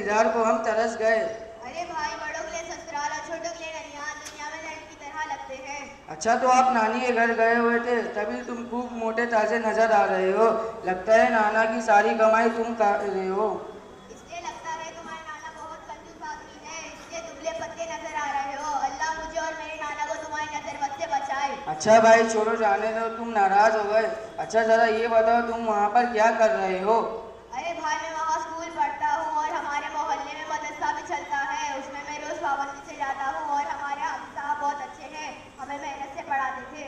दीदार को हम तरस गए। अरे भाई, बड़ों के लिए ससुराल और छोटों के लिए ननिहाल दुनिया में लड़की की तरह लगते हैं। अच्छा, तो आप नानी के घर गए हुए थे, तभी तुम खूब मोटे ताजे नजर आ रहे हो। लगता है नाना की सारी कमाई तुम कर रहे हो। इसलिए लगता है तुम्हारे नाना बहुत कंजूस आदमी है, इसलिए दुबले पत्ते नजर आ रहे हो। अल्लाह मुझे और मेरे नाना को तुम्हारी नजर बद से बचाए। अच्छा भाई छोड़ो, जाने दो, तुम नाराज हो गए। अच्छा जरा ये बताओ, तुम वहाँ पर क्या कर रहे हो? अरे भाई, मैं वहाँ स्कूल पढ़ता हूँ और हमारे मोहल्ले में मदरसा भी चलता है। उसमें मैं रोज पाबंदी से जाता हूँ और हमारे हाफिज साहब बहुत अच्छे हैं, हमें मेहनत से पढ़ाते थे।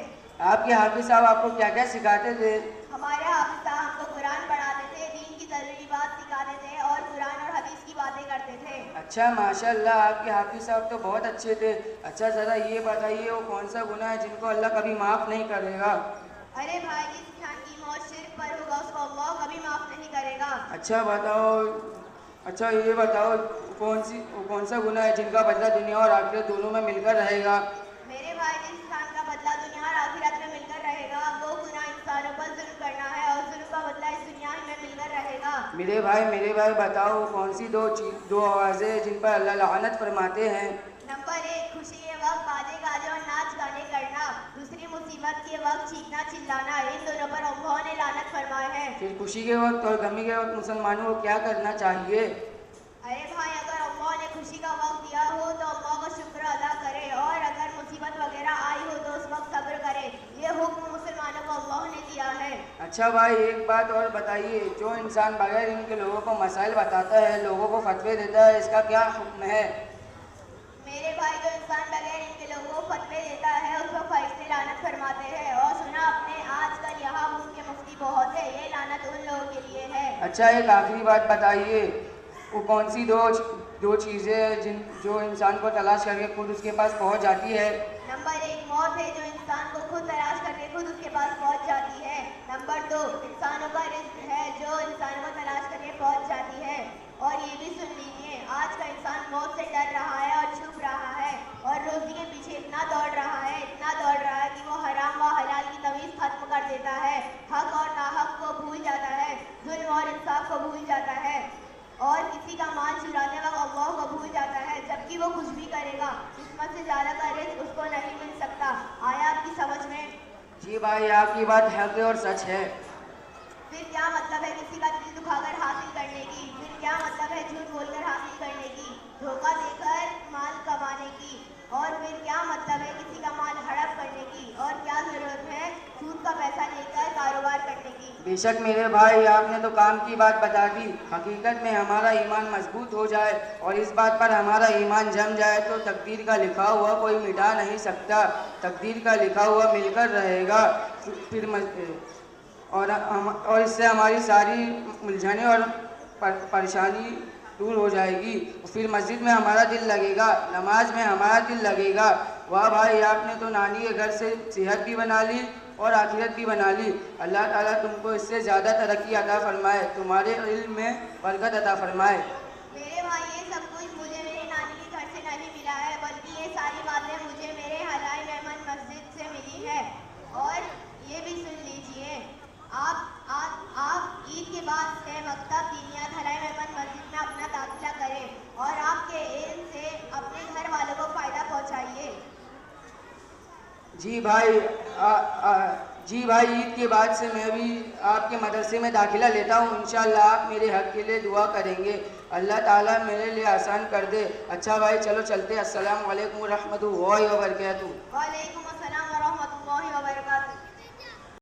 आपके हाफिज साहब आपको क्या क्या सिखाते थे? हमारे हाफिज साहब हमको कुरान पढ़ाते थे, दीन की जरूरी बात सिखाते थे और कुरान और हदीस की बातें करते थे। अच्छा माशाल्लाह, आपके हाफिज साहब तो बहुत अच्छे थे। अच्छा जरा ये बताइए, वो कौन सा गुनाह है जिनको अल्लाह कभी माफ़ नहीं करेगा? अरे भाई, जिस इंसान की मौत शिर्क पर होगा उसको अल्लाह कभी माफ नहीं करेगा। अच्छा बताओ, अच्छा ये बताओ, कौन सा गुनाह है जिनका बदला दुनिया और आखिरत दोनों में मिलकर रहेगा? मेरे भाई, जिस इंसान का बदला दुनिया और आखिरत में मिलकर रहेगा वो गुनाह इंसानों पर जुल्म करना है और जुल्म का बदला इस दुनिया में मिलकर रहेगा। मेरे भाई बताओ, कौन सी दो आवाज़ें हैं जिन पर अल्लाह लानत फरमाते हैं? नंबर 1, खुशी के वक्त बाजे गाजे और नाच गाने करना। दूसरी, मुसीबत के वक्त चीखना चिल्लाना। इन दोनों पर अल्लाह ने लानत फरमाया है। फिर खुशी के वक्त और गमी के वक्त मुसलमानों को क्या करना चाहिए? अरे भाई, अगर अल्लाह ने खुशी का वक्त दिया हो तो अल्लाह का शुक्र अदा करे और अगर मुसीबत वगैरह आई हो तो उस वक्त सब्र करे। ये हुक्म मुसलमानों को अल्लाह ने दिया है। अच्छा भाई एक बात और बताइए, जो इंसान बगैर इनके लोगों को मसाइल बताता है, लोगों को फतवे देता है, इसका क्या हुक्म है? मेरे भाई, जो इंसान बगैर इनके लोगों को फतवे देता है उस पर फरिश्ते लानत फरमाते हैं। और सुना आपने, आजकल यहाँ मुल्क के मुफ्ती बहुत है, ये लानत उन लोगों के लिए है। अच्छा एक आखिरी बात बताइए, वो कौन सी दो चीज़ें हैं जो इंसान को तलाश करके खुद उसके पास पहुंच जाती है? नंबर 1, मौत है जो इंसान को खुद तलाश करके खुद उसके पास पहुंच जाती है। नंबर 2, इंसानों का रिज्क है जो इंसानों को तलाश करके पहुंच जाती है। और ये भी सुन लीजिए, आज का इंसान मौत से डर रहा है और छुप रहा है और रोजी के पीछे इतना दौड़ रहा है कि वो हराम व हलाल की तमीज़ खत्म कर देता है, हक और नाहक को भूल जाता है, जुल्म और इंसाफ को भूल जाता है और किसी का माल चुराने वक्त अल्लाह को भूल जाता है। जबकि वो कुछ भी करेगा, किस्मत से ज़्यादा का रिज़्क उसको नहीं मिल सकता। आया आपकी समझ में? जी भाई आपकी बात हक और सच है। फिर क्या मतलब है किसी का दिल दुखाकर हासिल करने की? फिर क्या मतलब है झूठ बोलकर हासिल करने की, धोखा देकर माल कमाने की? और फिर क्या मतलब है किसी का माल हड़प करने की? और क्या ज़रूरत है सूद का पैसा लेकर कारोबार करने की? बेशक मेरे भाई, आपने तो काम की बात बता दी। हकीकत में हमारा ईमान मजबूत हो जाए और इस बात पर हमारा ईमान जम जाए तो तकदीर का लिखा हुआ कोई मिटा नहीं सकता। तकदीर का लिखा हुआ मिलकर रहेगा। फिर और इससे हमारी सारी उलझनें और परेशानी दूर हो जाएगी। फिर मस्जिद में हमारा दिल लगेगा, नमाज में हमारा दिल लगेगा। वाह भाई, आपने तो नानी के घर से सेहत भी बना ली और आखिरत भी बना ली। अल्लाह ताला तुमको इससे ज़्यादा तरक्की अता फरमाए, तुम्हारे इल्म में बरकत अता फरमाए। मेरे भाई, ये सब कुछ मुझे मेरी नानी के घर से नहीं मिला है, बल्कि ये सारी बातें मुझे मेरे हलाई मेमन मस्जिद से मिली है। और ये भी सुन लीजिए, आप ईद के बाद से मकतब दीनियात हलाई मेमन मस्जिद में अपना दाखिला करें और आपके इल्म से अपने घर वालों को फ़ायदा पहुँचाइए। जी भाई, जी भाई, ईद के बाद से मैं भी आपके मदरसे में दाखिला लेता हूँ। इंशाअल्लाह आप मेरे हक के लिए दुआ करेंगे, अल्लाह ताला मेरे लिए आसान कर दे। अच्छा भाई चलो चलते। अस्सलाम वालेकुम रहमतुल्लाहि व बरकातहू। वालेकुम अस्सलाम।